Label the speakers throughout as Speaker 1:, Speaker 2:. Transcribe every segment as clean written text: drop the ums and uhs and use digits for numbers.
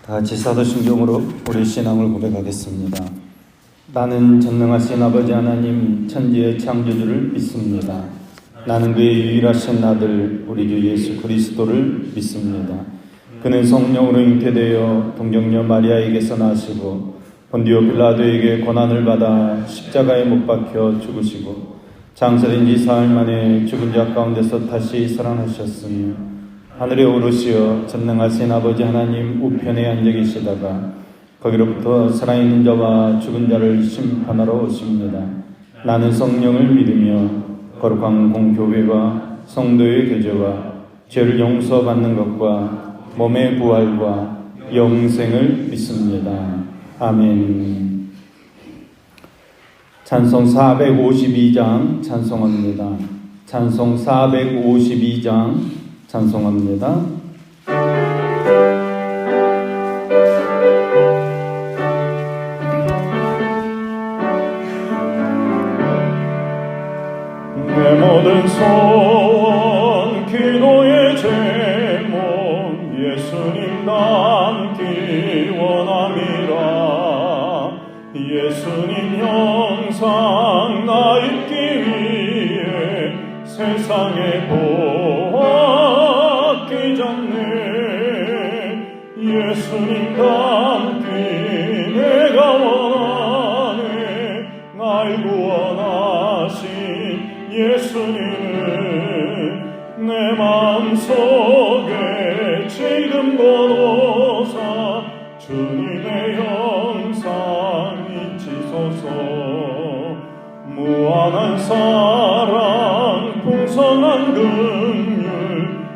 Speaker 1: 다 같이 사도신경으로 우리 신앙을 고백하겠습니다. 나는 전능하신 아버지 하나님 천지의 창조주를 믿습니다. 나는 그의 유일하신 아들 우리 주 예수 그리스도를 믿습니다. 그는 성령으로 잉태되어 동정녀 마리아에게서 나시고 본디오 빌라도에게 고난을 받아 십자가에 못 박혀 죽으시고 장사된 지 사흘 만에 죽은 자 가운데서 다시 살아나셨으며 하늘에 오르시어 전능하신 아버지 하나님 우편에 앉아 계시다가 거기로부터 살아있는 자와 죽은 자를 심판하러 오십니다. 나는 성령을 믿으며 거룩한 공교회와 성도의 교제와 죄를 용서받는 것과 몸의 부활과 영생을 믿습니다. 아멘. 찬송 452장 찬송합니다. 찬송 452장 찬송합니다.
Speaker 2: 내 모든 소원 기도의 제목 예수님 닮기 원함이라. 예수님 형상 나 입기 위해 세상에 보았기 전에 예수님 닮기 내가 원하네. 날 구원하신 예수님은 내 마음속에 지금 보사 주님의 형상 잊히소서. 무한한 사랑 풍성한 긍휼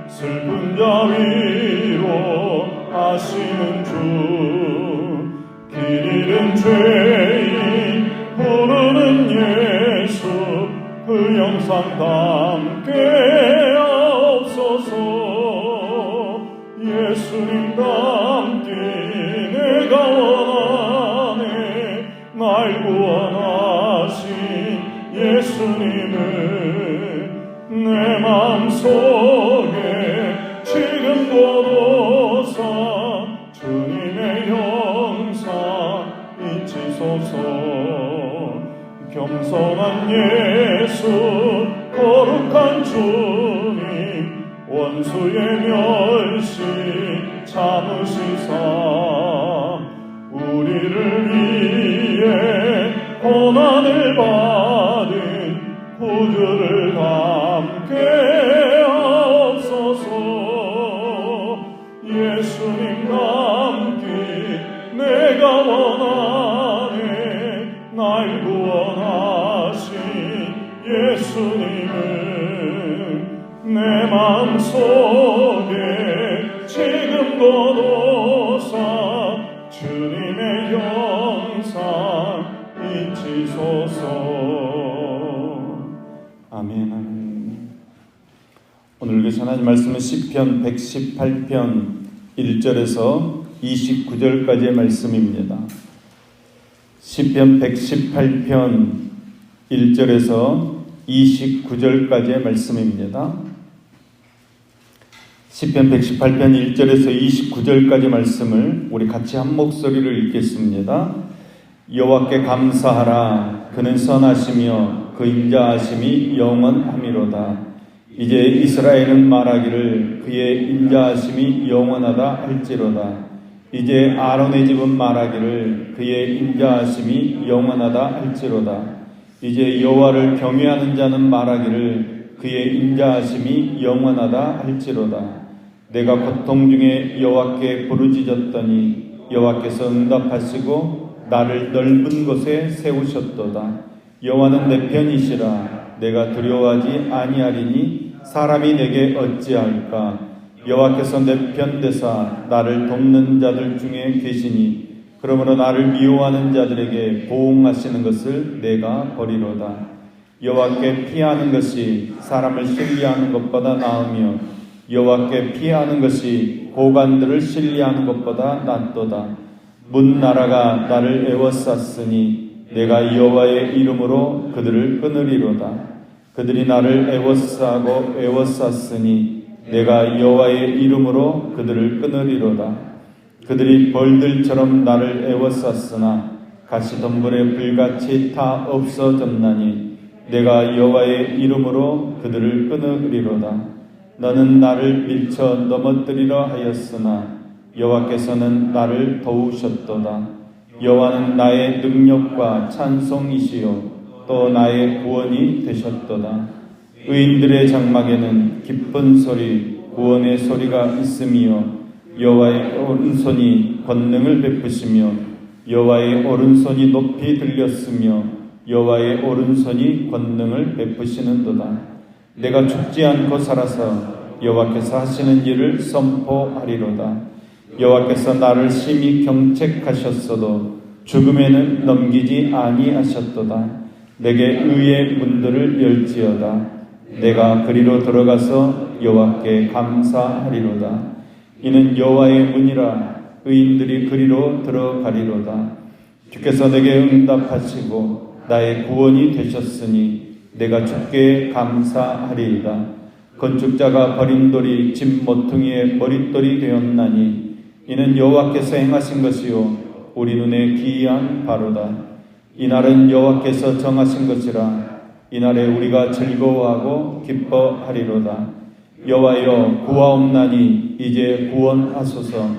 Speaker 2: 슬픈 자 위로 하시는 주. 길 잃은 죄인 부르는 예수 그 영상 담게 하옵소서. 예수님 닮기 내가 원하네. 날 구원하신 예수님은 내 마음속에 지금 보사 주님의 형상 잊히소서. 겸손한 예수 거룩한 주님 원수의 멸시 참으시사 우리를 위해 고난을 받은 구주를 담게 하옵소서. 예수님 닮기 내가 원하네. 날 구원하신 예수님은 내 마음속에 지금 보사 주님의 형상 잊히소서.
Speaker 1: 아멘. 오늘 계신 하나님 말씀은 시편 118편 1절에서 29절까지의 말씀입니다. 시편 118편 1절에서 29절까지의 말씀입니다. 시편 118편 1절에서 29절까지 말씀을 우리 같이 한 목소리로 읽겠습니다. 여호와께 감사하라. 그는 선하시며 그 인자하심이 영원함이로다. 이제 이스라엘은 말하기를 그의 인자하심이 영원하다 할지로다. 이제 아론의 집은 말하기를 그의 인자하심이 영원하다 할지로다. 이제 여호와를 경외하는 자는 말하기를 그의 인자하심이 영원하다 할지로다. 내가 고통 중에 여호와께 부르짖었더니 여호와께서 응답하시고 나를 넓은 곳에 세우셨도다. 여호와는 내 편이시라. 내가 두려워하지 아니하리니 사람이 내게 어찌할까. 여호와께서 내 편 되사 나를 돕는 자들 중에 계시니 그러므로 나를 미워하는 자들에게 보응하시는 것을 내가 버리로다. 여호와께 피하는 것이 사람을 신뢰하는 것보다 나으며 여호와께 피하는 것이 고관들을 신뢰하는 것보다 낫도다. 문 나라가 나를 애워쌌으니 내가 여호와의 이름으로 그들을 끊으리로다. 그들이 나를 애워쌌으니 내가 여호와의 이름으로 그들을 끊으리로다. 그들이 벌들처럼 나를 애워쌌으나 가시덤불에 불같이 다 없어졌나니 내가 여호와의 이름으로 그들을 끊으리로다. 너는 나를 밀쳐 넘어뜨리려 하였으나 여호와께서는 나를 도우셨도다. 여호와는 나의 능력과 찬송이시요 또 나의 구원이 되셨도다. 의인들의 장막에는 기쁜 소리, 구원의 소리가 있으며 여호와의 오른손이 권능을 베푸시며 여호와의 오른손이 높이 들렸으며 여호와의 오른손이 권능을 베푸시는도다. 내가 죽지 않고 살아서 여호와께서 하시는 일을 선포하리로다. 여호와께서 나를 심히 경책하셨어도 죽음에는 넘기지 아니하셨도다. 내게 의의 문들을 열지어다. 내가 그리로 들어가서 여호와께 감사하리로다. 이는 여호와의 문이라. 의인들이 그리로 들어가리로다. 주께서 내게 응답하시고 나의 구원이 되셨으니 내가 주께 감사하리이다. 건축자가 버린 돌이 집 모퉁이의 머릿돌이 되었나니 이는 여호와께서 행하신 것이요 우리 눈에 기이한 바로다. 이날은 여호와께서 정하신 것이라. 이날에 우리가 즐거워하고 기뻐하리로다. 여호와여 구하옵나니 이제 구원하소서.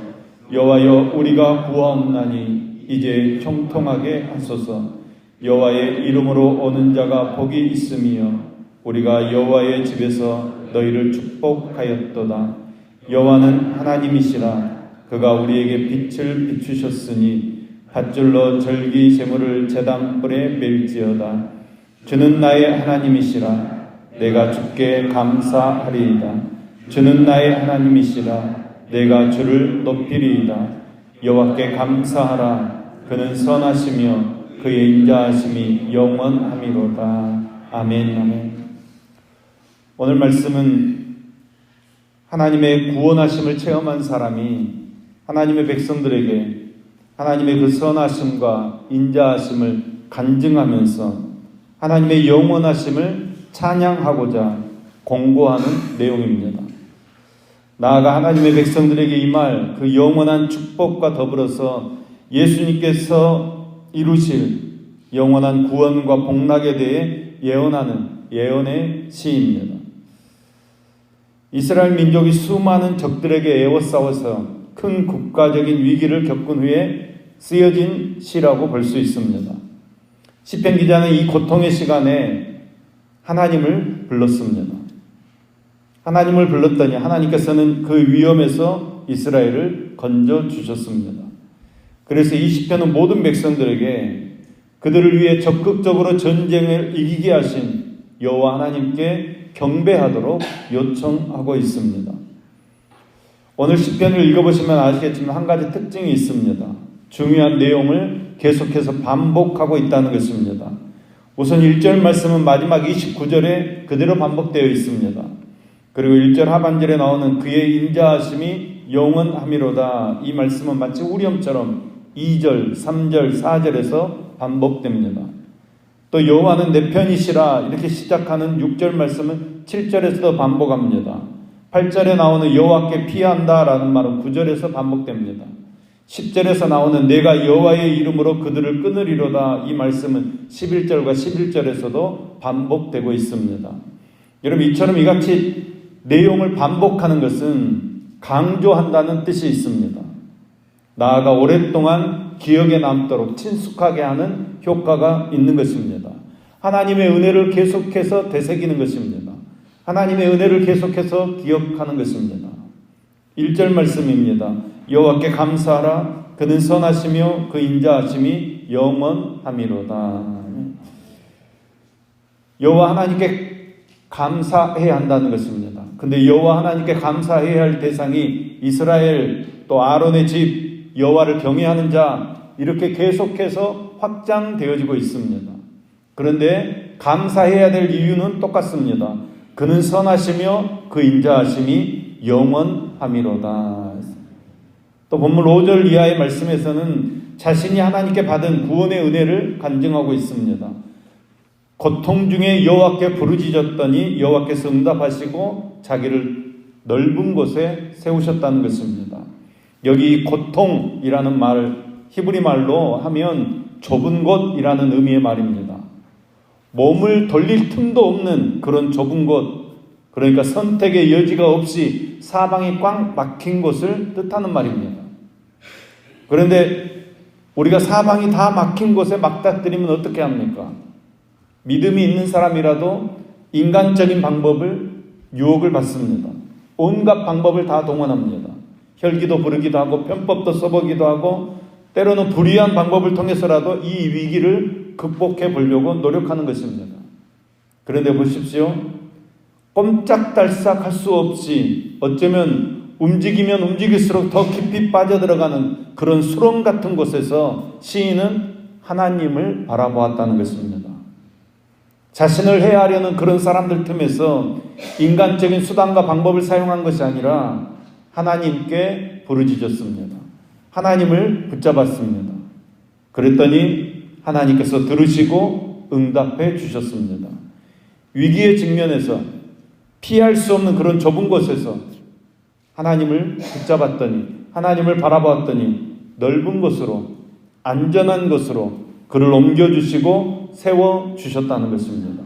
Speaker 1: 여호와여 우리가 구하옵나니 이제 형통하게 하소서. 여호와의 이름으로 오는 자가 복이 있으며 우리가 여호와의 집에서 너희를 축복하였도다. 여호와는 하나님이시라. 그가 우리에게 빛을 비추셨으니 밧줄로 절기 제물을 제단불에 멜지어다. 주는 나의 하나님이시라. 내가 주께 감사하리이다. 주는 나의 하나님이시라. 내가 주를 높이리이다. 여호와께 감사하라. 그는 선하시며 그의 인자하심이 영원함이로다. 아멘. 아멘. 오늘 말씀은 하나님의 구원하심을 체험한 사람이 하나님의 백성들에게 하나님의 그 선하심과 인자하심을 간증하면서 하나님의 영원하심을 찬양하고자 공고하는 내용입니다. 나아가 하나님의 백성들에게 임할 그 영원한 축복과 더불어서 예수님께서 이루실 영원한 구원과 복락에 대해 예언하는 예언의 시입니다. 이스라엘 민족이 수많은 적들에게 애워싸워서 큰 국가적인 위기를 겪은 후에 쓰여진 시라고 볼 수 있습니다. 시편 기자는 이 고통의 시간에 하나님을 불렀습니다. 하나님을 불렀더니 하나님께서는 그 위험에서 이스라엘을 건져주셨습니다. 그래서 이 시편은 모든 백성들에게 그들을 위해 적극적으로 전쟁을 이기게 하신 여호와 하나님께 경배하도록 요청하고 있습니다. 오늘 시편을 읽어보시면 아시겠지만 한 가지 특징이 있습니다. 중요한 내용을 계속해서 반복하고 있다는 것입니다. 우선 1절 말씀은 마지막 29절에 그대로 반복되어 있습니다. 그리고 1절 하반절에 나오는 그의 인자하심이 영원함이로다. 이 말씀은 마치 우리엄처럼 2절, 3절, 4절에서 반복됩니다. 또 여호와는 내 편이시라 이렇게 시작하는 6절 말씀은 7절에서도 반복합니다. 8절에 나오는 여호와께 피한다 라는 말은 9절에서 반복됩니다. 10절에서 나오는 내가 여호와의 이름으로 그들을 끊으리로다 이 말씀은 11절과 11절에서도 반복되고 있습니다. 여러분 이처럼 이같이 내용을 반복하는 것은 강조한다는 뜻이 있습니다. 나아가 오랫동안 기억에 남도록 친숙하게 하는 효과가 있는 것입니다. 하나님의 은혜를 계속해서 되새기는 것입니다. 하나님의 은혜를 계속해서 기억하는 것입니다. 1절 말씀입니다. 여호와께 감사하라. 그는 선하시며 그 인자하심이 영원함이로다. 여호와 하나님께 감사해야 한다는 것입니다. 근데 여호와 하나님께 감사해야 할 대상이 이스라엘 또 아론의 집 여호와를 경외하는 자 이렇게 계속해서 확장되어지고 있습니다. 그런데 감사해야 될 이유는 똑같습니다. 그는 선하시며 그 인자하심이 영원함이로다. 또 본문 5절 이하의 말씀에서는 자신이 하나님께 받은 구원의 은혜를 간증하고 있습니다. 고통 중에 여호와께 부르짖었더니 여호와께서 응답하시고 자기를 넓은 곳에 세우셨다는 것입니다. 여기 고통이라는 말, 히브리 말로 하면 좁은 곳이라는 의미의 말입니다. 몸을 돌릴 틈도 없는 그런 좁은 곳, 그러니까 선택의 여지가 없이 사방이 꽉 막힌 곳을 뜻하는 말입니다. 그런데 우리가 사방이 다 막힌 곳에 막닥뜨리면 어떻게 합니까? 믿음이 있는 사람이라도 인간적인 방법을, 유혹을 받습니다. 온갖 방법을 다 동원합니다. 혈기도 부르기도 하고 편법도 써보기도 하고 때로는 불의한 방법을 통해서라도 이 위기를 극복해 보려고 노력하는 것입니다. 그런데 보십시오. 꼼짝달싹 할 수 없이 어쩌면 움직이면 움직일수록 더 깊이 빠져들어가는 그런 수렁 같은 곳에서 시인은 하나님을 바라보았다는 것입니다. 자신을 해하려는 그런 사람들 틈에서 인간적인 수단과 방법을 사용한 것이 아니라 하나님께 부르짖었습니다. 하나님을 붙잡았습니다. 그랬더니 하나님께서 들으시고 응답해 주셨습니다. 위기의 직면에서 피할 수 없는 그런 좁은 곳에서 하나님을 붙잡았더니, 하나님을 바라보았더니 넓은 곳으로, 안전한 곳으로 그를 옮겨주시고 세워주셨다는 것입니다.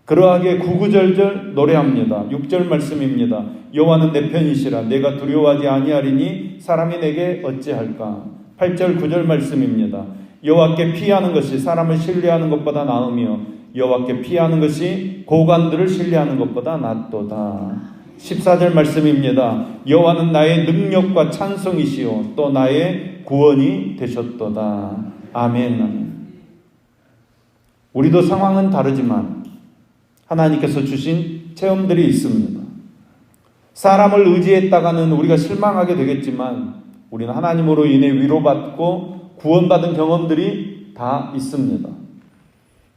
Speaker 1: 그러하게 구구절절 노래합니다. 6절 말씀입니다. 여호와는 내 편이시라 내가 두려워하지 아니하리니 사람이 내게 어찌할까. 8절 9절 말씀입니다. 여호와께 피하는 것이 사람을 신뢰하는 것보다 나으며 여호와께 피하는 것이 고관들을 신뢰하는 것보다 낫도다. 14절 말씀입니다. 여호와는 나의 능력과 찬송이시요 또 나의 구원이 되셨도다. 아멘. 우리도 상황은 다르지만 하나님께서 주신 체험들이 있습니다. 사람을 의지했다가는 우리가 실망하게 되겠지만 우리는 하나님으로 인해 위로받고 구원받은 경험들이 다 있습니다.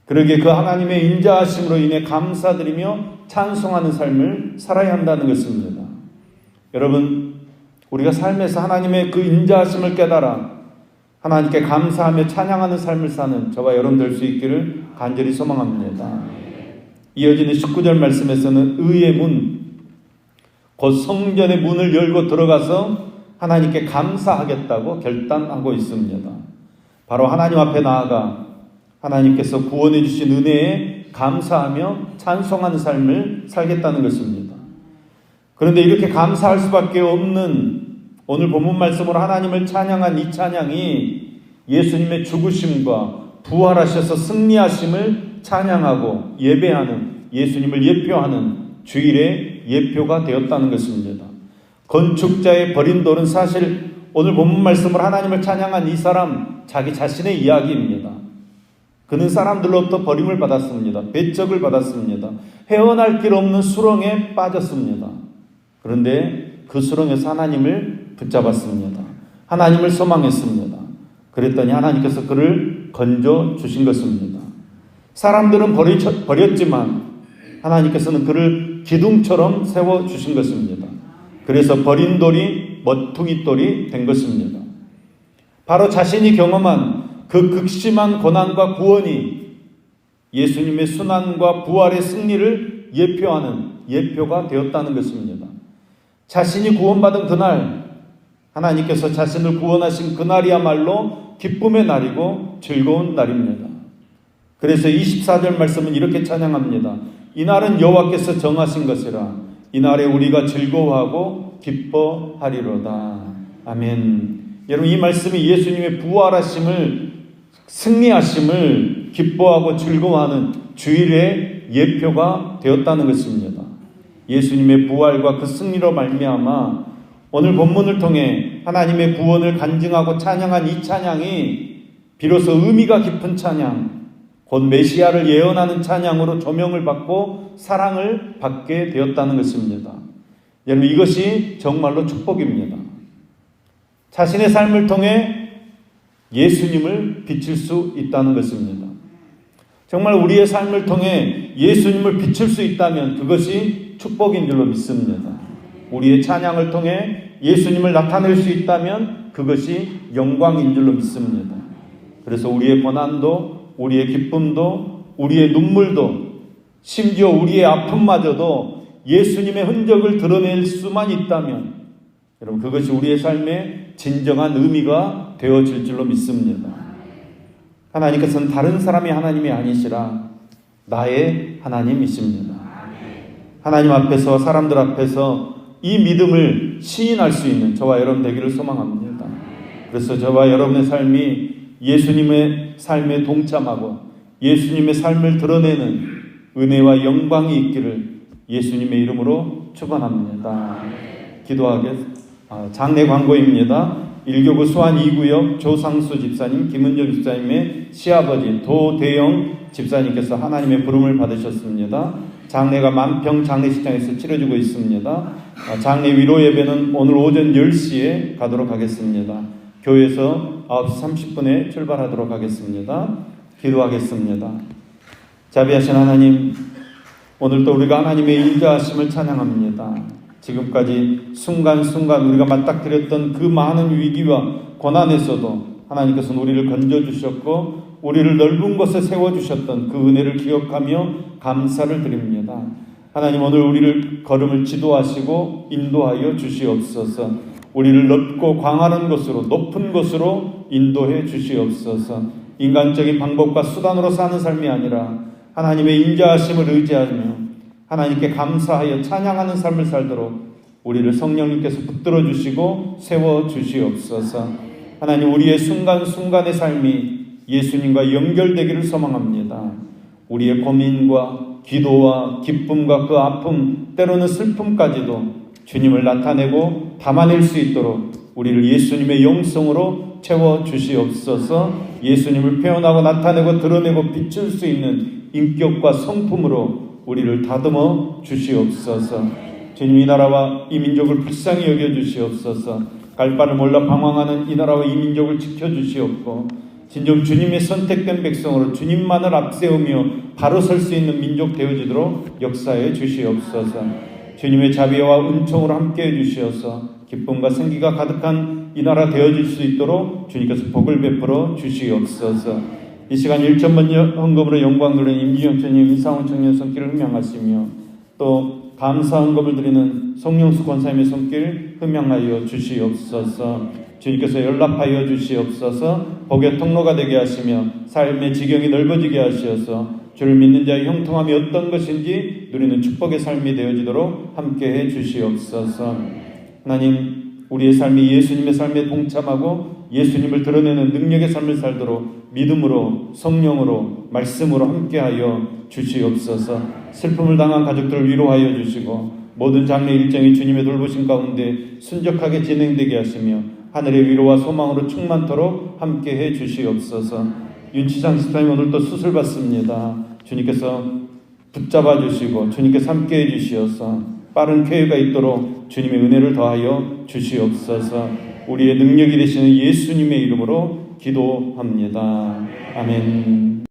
Speaker 1: 그러기에 그 하나님의 인자하심으로 인해 감사드리며 찬송하는 삶을 살아야 한다는 것입니다. 여러분, 우리가 삶에서 하나님의 그 인자하심을 깨달아 하나님께 감사하며 찬양하는 삶을 사는 저와 여러분 될 수 있기를 간절히 소망합니다. 이어지는 19절 말씀에서는 의의 문, 곧 성전의 문을 열고 들어가서 하나님께 감사하겠다고 결단하고 있습니다. 바로 하나님 앞에 나아가 하나님께서 구원해 주신 은혜에 감사하며 찬송하는 삶을 살겠다는 것입니다. 그런데 이렇게 감사할 수밖에 없는 오늘 본문 말씀으로 하나님을 찬양한 이 찬양이 예수님의 죽으심과 부활하셔서 승리하심을 찬양하고 예배하는, 예수님을 예표하는 주일의 예표가 되었다는 것입니다. 건축자의 버린 돌은 사실 오늘 본문 말씀으로 하나님을 찬양한 이 사람 자기 자신의 이야기입니다. 그는 사람들로부터 버림을 받았습니다. 배척을 받았습니다. 헤어날 길 없는 수렁에 빠졌습니다. 그런데 그 수렁에서 하나님을 붙잡았습니다. 하나님을 소망했습니다. 그랬더니 하나님께서 그를 건져 주신 것입니다. 사람들은 버렸지만 하나님께서는 그를 기둥처럼 세워 주신 것입니다. 그래서 버린 돌이 머퉁이 돌이 된 것입니다. 바로 자신이 경험한 그 극심한 고난과 구원이 예수님의 순환과 부활의 승리를 예표하는 예표가 되었다는 것입니다. 자신이 구원받은 그날, 하나님께서 자신을 구원하신 그날이야말로 기쁨의 날이고 즐거운 날입니다. 그래서 24절 말씀은 이렇게 찬양합니다. 이날은 여호와께서 정하신 것이라 이날에 우리가 즐거워하고 기뻐하리로다. 아멘. 여러분, 이 말씀이 예수님의 부활하심을, 승리하심을 기뻐하고 즐거워하는 주일의 예표가 되었다는 것입니다. 예수님의 부활과 그 승리로 말미암아 오늘 본문을 통해 하나님의 구원을 간증하고 찬양한 이 찬양이 비로소 의미가 깊은 찬양, 곧 메시아를 예언하는 찬양으로 조명을 받고 사랑을 받게 되었다는 것입니다. 여러분, 이것이 정말로 축복입니다. 자신의 삶을 통해 예수님을 비칠 수 있다는 것입니다. 정말 우리의 삶을 통해 예수님을 비출 수 있다면 그것이 축복인 줄로 믿습니다. 우리의 찬양을 통해 예수님을 나타낼 수 있다면 그것이 영광인 줄로 믿습니다. 그래서 우리의 고난도, 우리의 기쁨도, 우리의 눈물도, 심지어 우리의 아픔마저도 예수님의 흔적을 드러낼 수만 있다면, 여러분, 그것이 우리의 삶의 진정한 의미가 되어질 줄로 믿습니다. 하나님께서는 다른 사람이 하나님이 아니시라 나의 하나님이십니다. 하나님 앞에서, 사람들 앞에서 이 믿음을 시인할 수 있는 저와 여러분 되기를 소망합니다. 그래서 저와 여러분의 삶이 예수님의 삶에 동참하고 예수님의 삶을 드러내는 은혜와 영광이 있기를 예수님의 이름으로 축원합니다. 장례 광고입니다. 1교구 수안 2구역 조상수 집사님, 김은정 집사님의 시아버지 도대영 집사님께서 하나님의 부름을 받으셨습니다. 장례가 만평 장례식장에서 치러지고 있습니다. 장례 위로 예배는 오늘 오전 10시에 가도록 하겠습니다. 교회에서 9시 30분에 출발하도록 하겠습니다. 기도하겠습니다. 자비하신 하나님, 오늘도 우리가 하나님의 인자하심을 찬양합니다. 지금까지 순간순간 우리가 맞닥뜨렸던 그 많은 위기와 고난에서도 하나님께서는 우리를 건져주셨고 우리를 넓은 곳에 세워주셨던 그 은혜를 기억하며 감사를 드립니다. 하나님, 오늘 우리를 걸음을 지도하시고 인도하여 주시옵소서. 우리를 넓고 광활한 곳으로, 높은 곳으로 인도해 주시옵소서. 인간적인 방법과 수단으로 사는 삶이 아니라 하나님의 인자하심을 의지하며 하나님께 감사하여 찬양하는 삶을 살도록 우리를 성령님께서 붙들어 주시고 세워 주시옵소서. 하나님, 우리의 순간순간의 삶이 예수님과 연결되기를 소망합니다. 우리의 고민과 기도와 기쁨과 그 아픔, 때로는 슬픔까지도 주님을 나타내고 담아낼 수 있도록 우리를 예수님의 영성으로 채워 주시옵소서. 예수님을 표현하고 나타내고 드러내고 비출 수 있는 인격과 성품으로 우리를 다듬어 주시옵소서. 주님, 이 나라와 이 민족을 불쌍히 여겨 주시옵소서. 갈 바를 몰라 방황하는 이 나라와 이 민족을 지켜주시옵고 진정 주님의 선택된 백성으로 주님만을 앞세우며 바로 설 수 있는 민족 되어지도록 역사해 주시옵소서. 주님의 자비와 은총으로 함께해 주시어서 기쁨과 생기가 가득한 이 나라 되어질 수 있도록 주님께서 복을 베풀어 주시옵소서. 이 시간 1천만 헌금으로 영광 돌리는 임지영천님, 이상훈 청년 손길을 흠양하시며 또 감사 헌금을 드리는 송영수 권사님의 손길 흠양하여 주시옵소서. 주님께서 연락하여 주시옵소서. 복의 통로가 되게 하시며 삶의 지경이 넓어지게 하시어서 주를 믿는 자의 형통함이 어떤 것인지 누리는 축복의 삶이 되어지도록 함께해 주시옵소서. 하나님, 우리의 삶이 예수님의 삶에 동참하고 예수님을 드러내는 능력의 삶을 살도록 믿음으로, 성령으로, 말씀으로 함께하여 주시옵소서. 슬픔을 당한 가족들을 위로하여 주시고 모든 장례 일정이 주님의 돌보심 가운데 순적하게 진행되게 하시며 하늘의 위로와 소망으로 충만토록 함께해 주시옵소서. 윤치장 집사님, 오늘도 수술받습니다. 주님께서 붙잡아 주시고 주님께서 함께해 주시어서 빠른 쾌유가 있도록 주님의 은혜를 더하여 주시옵소서. 우리의 능력이 되시는 예수님의 이름으로 기도합니다. 아멘.